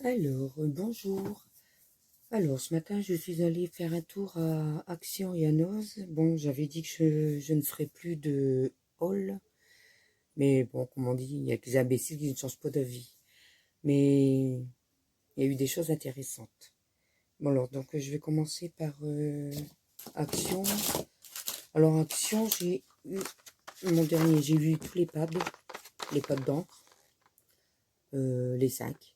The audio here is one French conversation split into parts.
Alors, bonjour. Alors, ce matin, je suis allée faire un tour à Action et à Noz. Bon, j'avais dit que je ne ferais plus de haul, mais bon, comme on dit, il y a que les imbéciles qui ne changent pas d'avis. Mais il y a eu des choses intéressantes. Bon, alors, donc, je vais commencer par Action. Alors, Action, j'ai eu mon dernier, j'ai eu tous les pads d'encre, les 5.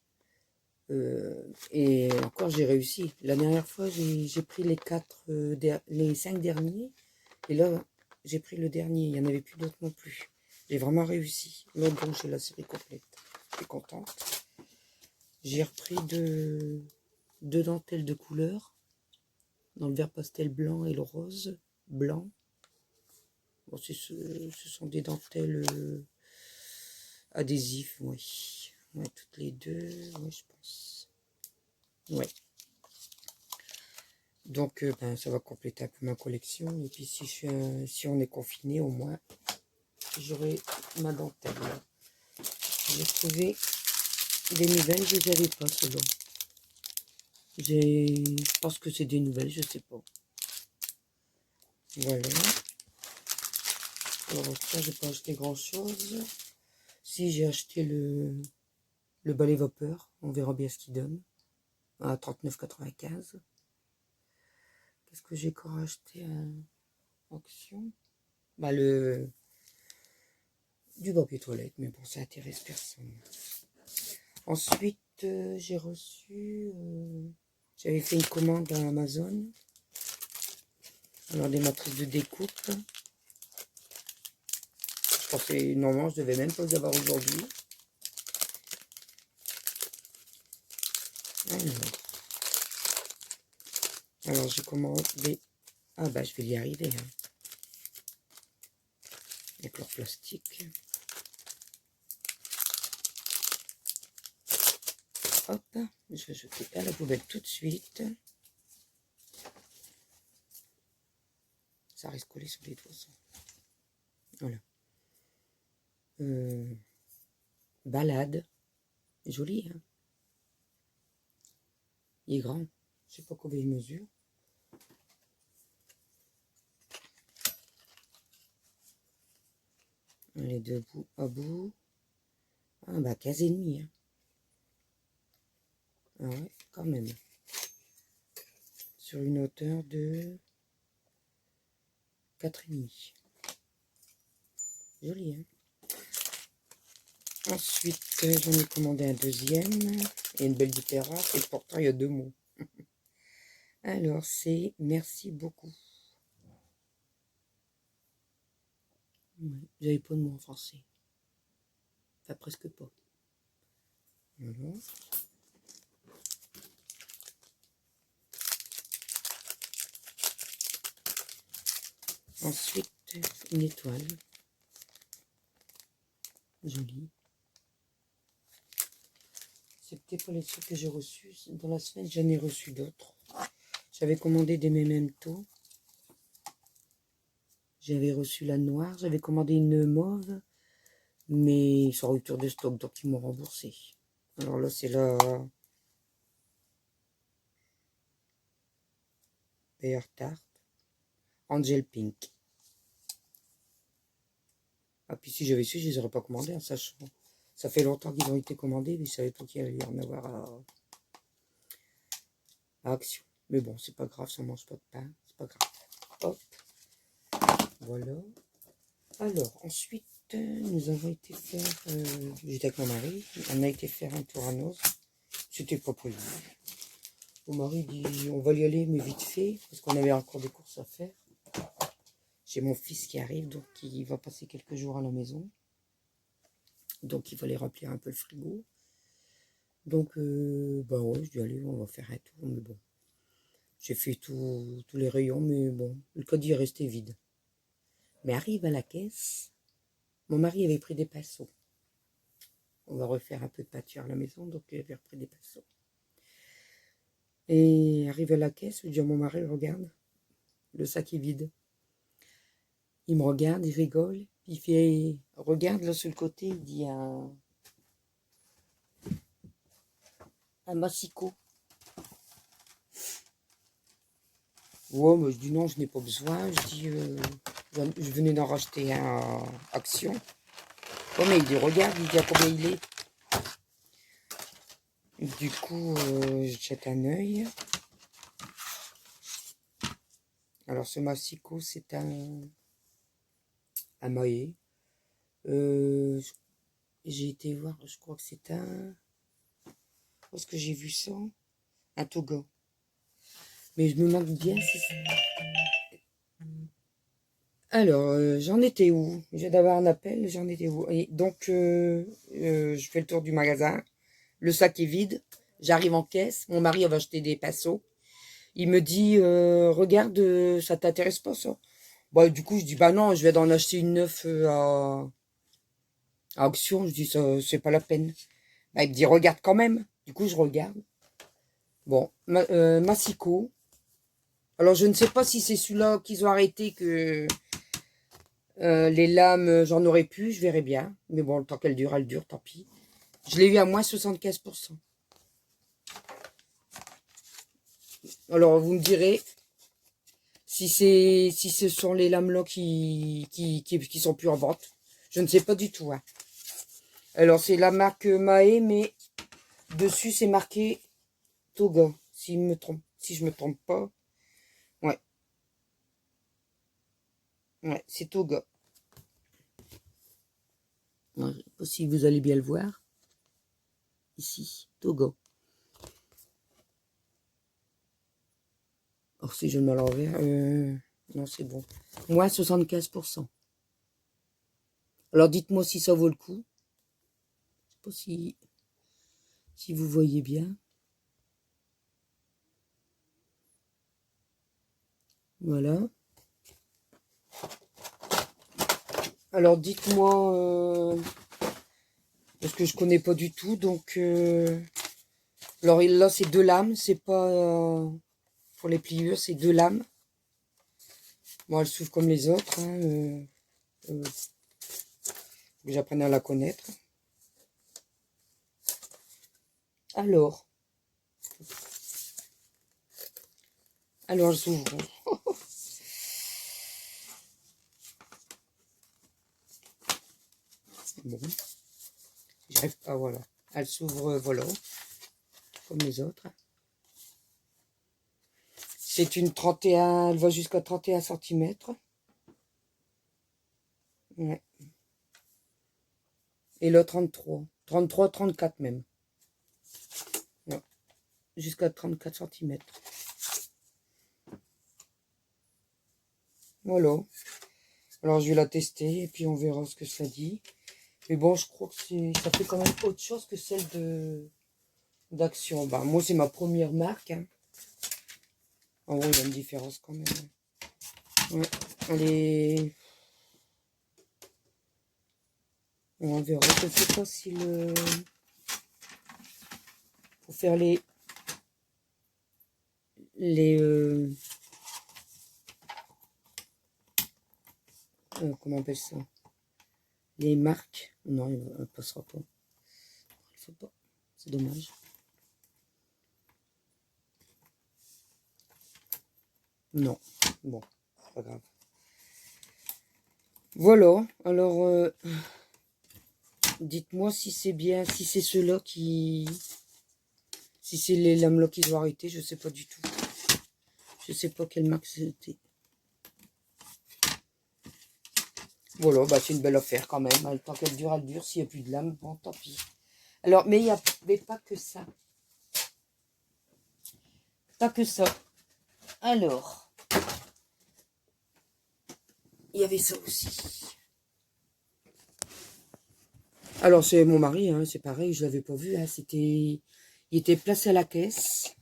Et encore, j'ai réussi. La dernière fois, j'ai pris les 5 derniers. Et là, j'ai pris le dernier. Il n'y en avait plus d'autres non plus. J'ai vraiment réussi. Là, donc, j'ai la série complète. Je suis contente. J'ai repris deux dentelles de couleur. Dans le vert pastel blanc et le rose blanc. Bon, ce sont des dentelles adhésives, oui. Ouais, toutes les deux, oui, je pense. Ouais. Donc, ben, ça va compléter un peu ma collection. Et puis, si on est confiné, au moins, j'aurai ma dentelle. J'ai trouvé des nouvelles, je les avais pas, ceux-là. Je pense que c'est des nouvelles, je sais pas. Voilà. Alors, ça, j'ai pas acheté grand-chose. Si, j'ai acheté le balai vapeur. On verra bien ce qu'il donne. À 39,95. Qu'est-ce que j'ai encore acheté à Action? Bah, du papier toilette, mais bon, ça intéresse personne. Ensuite, j'ai reçu... j'avais fait une commande à Amazon. Alors, des matrices de découpe. Je pensais, normalement, je devais même pas les avoir aujourd'hui. Alors j'ai commandé... Ah bah, je vais y arriver, hein. Avec leur plastique. Hop, je vais jeter à la poubelle tout de suite. Ça reste collé sur les doigts. Voilà. Balade. Joli, hein. Il est grand. Je sais pas combien il mesure. Les deux bouts à bout. Ah bah, 15,5, hein. Ah ouais, quand même. Sur une hauteur de 4,5. Joli, hein. Ensuite, j'en ai commandé un deuxième. Et une belle différence. Et pourtant, il y a 2 mots. Alors, c'est merci beaucoup. J'avais pas de mots en français. Enfin, presque pas. Voilà. Ensuite, une étoile. Jolie. C'est peut-être pas les trucs que j'ai reçus. Dans la semaine, j'en ai reçu d'autres. J'avais commandé des mementos. J'avais reçu la noire. J'avais commandé une mauve. Mais ils sont en rupture de stock, donc ils m'ont remboursé. Alors là, c'est la Bear Tart. Angel Pink. Ah, puis si j'avais su, je les aurais pas commandés, en sachant. Ça fait longtemps qu'ils ont été commandés, mais je savais pas qu'il allait y en avoir à Action. Mais bon, c'est pas grave, ça mange pas de pain, c'est pas grave. Hop, voilà. Alors, ensuite, nous avons été faire, j'étais avec mon mari, on a été faire un tour à Noz. C'était pas prévu. Mon mari dit, on va y aller, mais vite fait, parce qu'on avait encore des courses à faire. J'ai mon fils qui arrive, donc il va passer quelques jours à la maison. Donc il fallait remplir un peu le frigo. Donc, bah ouais, je dis, allez, on va faire un tour, mais bon. J'ai fait tous les rayons, mais bon, le caddie est resté vide. Mais arrive à la caisse, mon mari avait pris des pinceaux. On va refaire un peu de peinture à la maison, donc il avait repris des pinceaux. Et arrive à la caisse, je dis à mon mari, regarde, le sac est vide. Il me regarde, il rigole, il fait, regarde là sur le côté, il dit un un massicot. Ouais, mais je dis non, je n'ai pas besoin. Je dis, je venais d'en racheter un Action. Oh, mais il dit, regarde, il dit à combien il est. Du coup, je jette un œil. Alors, ce massicot, c'est un Mahé. J'ai été voir, je crois que c'est un... Où est-ce que j'ai vu ça? Un Togo. Mais je me demande bien si c'est... Alors, j'en étais où? Je viens d'avoir un appel, j'en étais où? Et donc, je fais le tour du magasin. Le sac est vide. J'arrive en caisse. Mon mari va acheter des pinceaux. Il me dit, regarde, ça t'intéresse pas ça? Bah, du coup, je dis, bah non, je vais en acheter une neuve à Action. Je dis, ça, c'est pas la peine. Bah, il me dit, regarde quand même. Du coup, je regarde. Bon, Massico. Alors, je ne sais pas si c'est celui-là qu'ils ont arrêté que les lames, j'en aurais pu, je verrai bien. Mais bon, le temps qu'elle dure, elle dure, tant pis. Je l'ai eu à moins 75%. Alors, vous me direz si ce sont les lames-là qui sont plus en vente. Je ne sais pas du tout. Hein. Alors, c'est la marque Mahé, mais dessus, c'est marqué Toga, si je me trompe pas. Ouais. Ouais, c'est Toga. Je ne sais pas si vous allez bien le voir. Ici, Toga. Or, si je me l'envers, non, c'est bon. Moins 75%. Alors, dites-moi si ça vaut le coup. Je sais pas si vous voyez bien. Voilà. Alors, dites-moi, parce que je connais pas du tout, donc... alors, là, c'est 2 lames, c'est pas... pour les pliures, c'est 2 lames. Bon, elles s'ouvrent comme les autres, hein, que j'apprenne à la connaître. Alors, elles s'ouvrent. Bon, j'arrive pas, voilà. Elles s'ouvrent, voilà, comme les autres. C'est une 31, elle va jusqu'à 31 cm. Ouais. Et là, 33. 33, 34 même. Ouais. Jusqu'à 34 cm. Voilà. Alors, je vais la tester et puis on verra ce que ça dit. Mais bon, je crois que ça fait quand même autre chose que celle d'Action. Bah, moi, c'est ma première marque. Hein. En gros, il y a une différence quand même. Ouais. Allez. On verra. Je ne sais pas si le... Pour faire les comment on appelle ça? Les marques. Non, il ne passera pas. Il faut pas. C'est dommage. Non. Bon, c'est pas grave. Voilà. Alors, dites-moi si c'est bien, si c'est ceux-là qui... Si c'est les lames-là qui doivent arrêter, je sais pas du tout. Je sais pas quelle marque c'était. Voilà, bah c'est une belle affaire quand même. Le temps qu'elle dure, elle dure. S'il n'y a plus de lames, bon, tant pis. Alors, mais il n'y avait pas que ça. Pas que ça. Alors, il y avait ça aussi. Alors, c'est mon mari, hein, c'est pareil, je l'avais pas vu. Hein, il était placé à la caisse.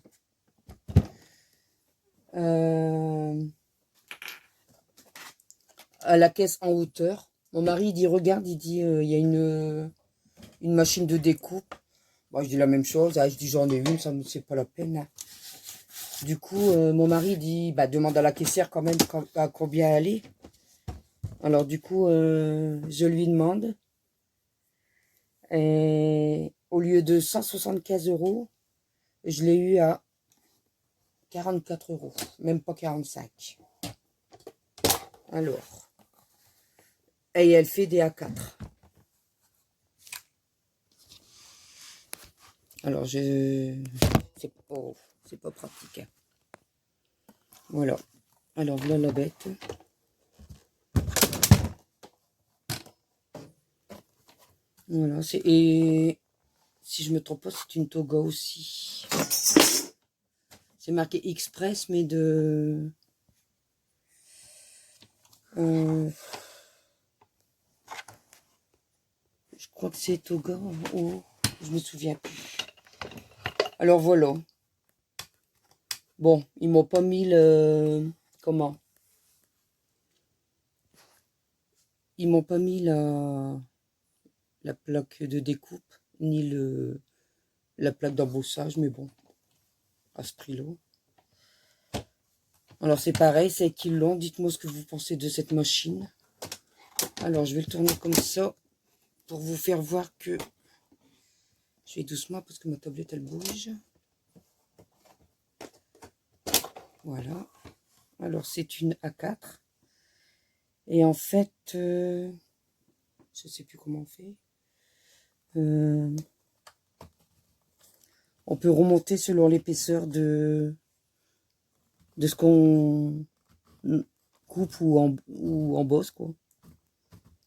À la caisse en hauteur. Mon mari, il dit, regarde, il dit, il y a une machine de découpe. Moi, je dis la même chose. Ah, je dis, j'en ai une, ça ne c'est pas la peine. Hein. Du coup, mon mari dit, bah, demande à la caissière quand même à combien elle est. Alors, du coup, je lui demande. Et au lieu de 175 €, Je l'ai eu à 44 €, même pas 45. Alors, et elle fait des A4. Alors, c'est pas pratique. Hein. Voilà. Alors, voilà la bête. Voilà, et si je me trompe pas, c'est une toga aussi. C'est marqué Express, mais de... je crois que c'est toga ou... Je me souviens plus. Alors voilà. Bon, ils m'ont pas mis le... Comment? Ils m'ont pas mis la plaque de découpe, ni la plaque d'embossage, mais bon, à ce prix-là. Alors c'est pareil, c'est qu'ils l'ont. Dites-moi ce que vous pensez de cette machine. Alors je vais le tourner comme ça pour vous faire voir que... Je vais doucement parce que ma tablette elle bouge. Voilà. Alors c'est une A4. Et en fait, je sais plus comment on fait. On peut remonter selon l'épaisseur de ce qu'on coupe ou embosse, quoi.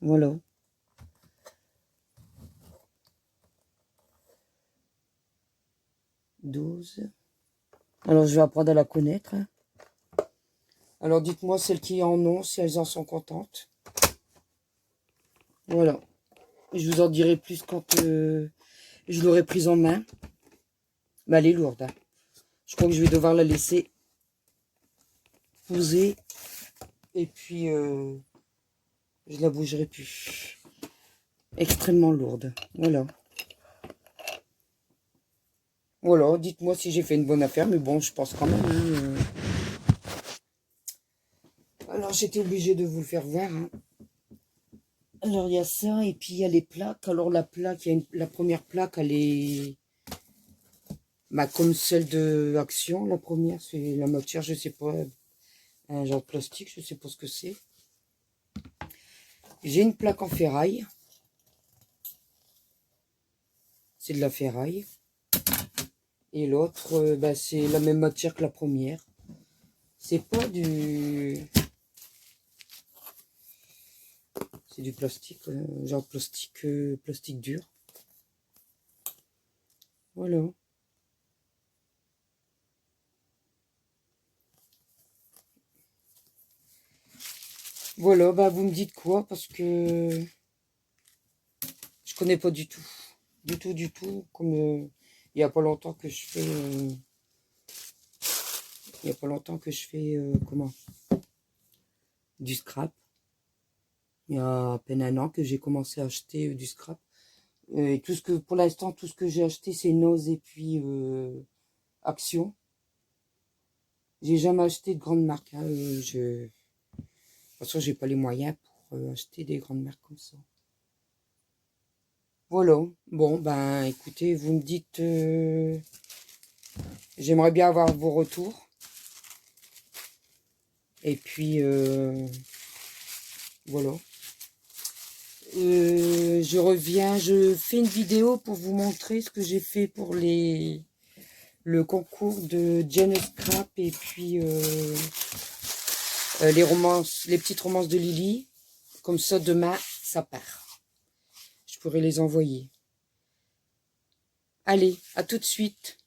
Voilà. « 12. Alors, je vais apprendre à la connaître. Hein. Alors, dites-moi celles qui en ont, si elles en sont contentes. Voilà. Je vous en dirai plus quand je l'aurai prise en main. Mais elle est lourde. Hein. Je crois que je vais devoir la laisser poser. Et puis, je la bougerai plus. Extrêmement lourde. Voilà. Voilà, dites-moi si j'ai fait une bonne affaire, mais bon, je pense quand même. Hein, Alors, j'étais obligée de vous le faire voir. Hein. Alors, il y a ça, et puis il y a les plaques. Alors, la plaque, la première plaque, elle est... Bah, comme celle de Action. La première, c'est la matière, je sais pas, un genre de plastique, je sais pas ce que c'est. J'ai une plaque en ferraille. C'est de la ferraille. Et l'autre, bah, c'est la même matière que la première. C'est pas du... C'est du plastique, genre plastique dur. Voilà. Voilà, bah vous me dites quoi, parce que je connais pas du tout. Du tout. Comme il y a pas longtemps que je fais... il y a pas longtemps que je fais, comment? Du scrap. Il y a à peine un an que j'ai commencé à acheter du scrap. Et tout ce que, pour l'instant, tout ce que j'ai acheté, c'est Noz et puis Action. J'ai jamais acheté de grandes marques. Hein. De toute façon, j'ai pas les moyens pour acheter des grandes marques comme ça. Voilà. Bon, ben, écoutez, vous me dites... j'aimerais bien avoir vos retours. Et puis, voilà. Je reviens, je fais une vidéo pour vous montrer ce que j'ai fait pour le concours de Jane Scrap et puis les petites romances de Lily. Comme ça, demain, ça part. Je pourrai les envoyer. Allez, à tout de suite.